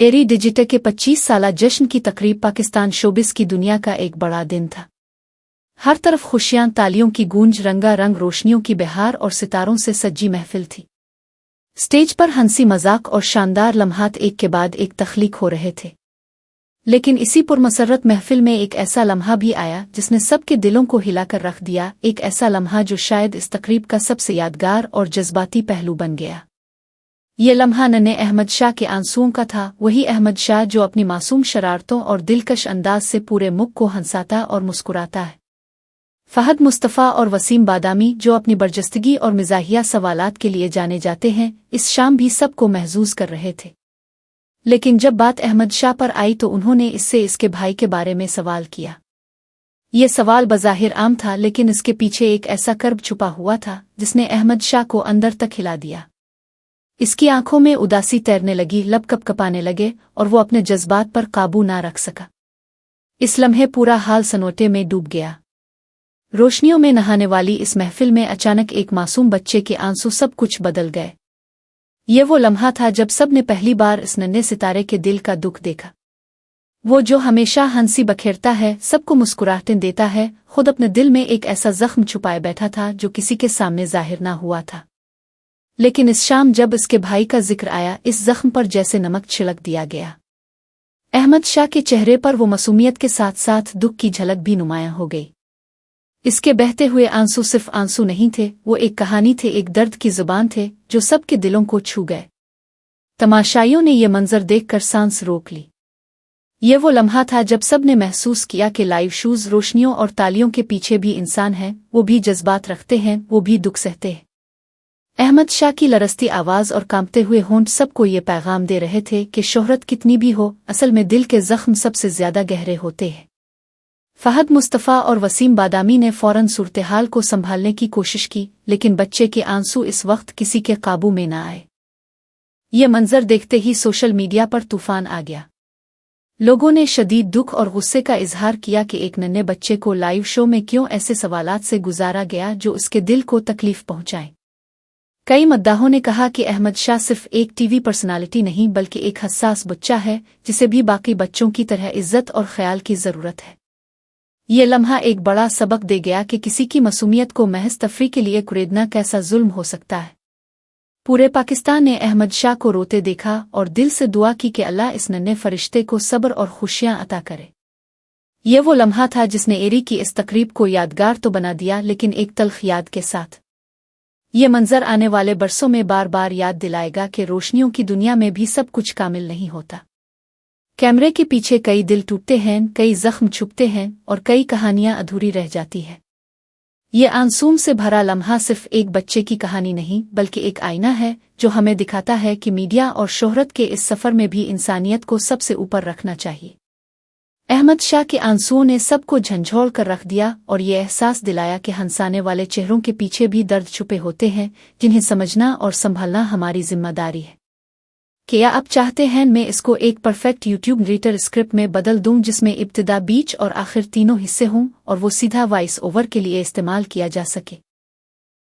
एरी digital के 25 साला जश्न की तकरीब पाकिस्तान शोबिस की दुनिया का एक बड़ा दिन था। हर तरफ खुशियां, तालियों की गूंज, रंगारंग रोशनियों की बहार और सितारों से सजी महफिल थी। स्टेज पर हंसी मजाक और शानदार लम्हात एक के बाद एक तख्लीक हो रहे थे, लेकिन इसी पुरमसरत महफिल में एक ऐसा लम्हा भी आया जिसने सबके दिलों को हिलाकर रख दिया। एक ऐसा लम्हा जो शायद इस तकरीब का सबसे यादगार और जज्बाती पहलू बन गया। ये लम्हा नन्हे अहमद शाह के आंसुओं का था, वही अहमद शाह जो अपनी मासूम शरारतों और दिलकश अंदाज से पूरे मुल्क को हंसाता और मुस्कुराता है। फहद मुस्तफ़ा और वसीम बादामी जो अपनी बरजस्तगी और मिजाहिया सवालात के लिए जाने जाते हैं, इस शाम भी सबको महजूज कर रहे थे। लेकिन जब बात अहमद शाह पर आई तो उन्होंने इससे इसके भाई के बारे में सवाल किया। ये सवाल बज़ाहिर आम था, लेकिन इसके पीछे एक ऐसा कर्ब छुपा हुआ था जिसने अहमद शाह को अंदर तक हिला दिया। इसकी आंखों में उदासी तैरने लगी, लब कपकपाने लगे और वो अपने जज्बात पर काबू ना रख सका। इस लम्हे पूरा हाल सन्नाटे में डूब गया। रोशनियों में नहाने वाली इस महफिल में अचानक एक मासूम बच्चे के आंसू सब कुछ बदल गए। ये वो लम्हा था जब सब ने पहली बार इस नन्हे सितारे के दिल का दुख देखा। वो जो हमेशा हंसी बखेरता है, सबको मुस्कुराहटें देता है, खुद अपने दिल में एक ऐसा जख्म छुपाए बैठा था जो किसी के सामने जाहिर ना हुआ था। लेकिन इस शाम जब इसके भाई का जिक्र आया, इस जख्म पर जैसे नमक छिड़क दिया गया। अहमद शाह के चेहरे पर वो मासूमियत के साथ साथ दुख की झलक भी नुमायां हो गई। इसके बहते हुए आंसू सिर्फ आंसू नहीं थे, वो एक कहानी थे, एक दर्द की जुबान थे जो सबके दिलों को छू गए। तमाशाइयों ने ये मंजर देखकर सांस रोक ली। ये वो लम्हा था जब सब ने महसूस किया कि लाइव शूज, रोशनियों और तालियों के पीछे भी इंसान हैं, वो भी जज्बात रखते हैं, वो भी दुख सहते हैं। अहमद शाह की लरसती आवाज़ और कांपते हुए होंठ सबको ये पैगाम दे रहे थे कि शोहरत कितनी भी हो, असल में दिल के जख्म सबसे ज्यादा गहरे होते हैं। फहद मुस्तफ़ा और वसीम बादामी ने फौरन सूरत-ए-हाल को संभालने की कोशिश की, लेकिन बच्चे के आंसू इस वक्त किसी के काबू में न आए। ये मंजर देखते ही सोशल मीडिया पर तूफान आ गया। लोगों ने शदीद दुख और गुस्से का इजहार किया कि एक नन्हे बच्चे को लाइव शो में क्यों ऐसे सवालात से गुजारा गया जो उसके दिल को तकलीफ पहुंचाएं। कई मद्दाहों ने कहा कि अहमद शाह सिर्फ एक टीवी पर्सनालिटी नहीं बल्कि एक हसास बच्चा है जिसे भी बाकी बच्चों की तरह इज्जत और ख्याल की ज़रूरत है। ये लम्हा एक बड़ा सबक दे गया कि किसी की मासूमियत को महज तफरी के लिए कुरेदना कैसा जुल्म हो सकता है। पूरे पाकिस्तान ने अहमद शाह को रोते देखा और दिल से दुआ की कि अल्लाह इस नन्हे फरिश्ते को सब्र और खुशियां अता करे। ये वो लम्हा था जिसने एरी की इस तकरीब को यादगार तो बना दिया, लेकिन एक तल्ख याद के साथ। ये मंजर आने वाले बरसों में बार बार याद दिलाएगा कि रोशनियों की दुनिया में भी सब कुछ कामिल नहीं होता। कैमरे के पीछे कई दिल टूटते हैं, कई जख्म छुपते हैं और कई कहानियां अधूरी रह जाती है। ये आंसूम से भरा लम्हा सिर्फ एक बच्चे की कहानी नहीं बल्कि एक आईना है जो हमें दिखाता है कि मीडिया और शोहरत के इस सफर में भी इंसानियत को सबसे ऊपर रखना चाहिए। अहमद शाह के आंसुओं ने सबको झंझोड़ कर रख दिया और ये एहसास दिलाया कि हंसाने वाले चेहरों के पीछे भी दर्द छुपे होते हैं, जिन्हें समझना और संभालना हमारी जिम्मेदारी है। क्या आप चाहते हैं मैं इसको एक परफेक्ट यूट्यूब रीडर स्क्रिप्ट में बदल दूं जिसमें इब्तिदा, बीच और आखिर तीनों हिस्से हों और वो सीधा वॉइस ओवर के लिए इस्तेमाल किया जा सके?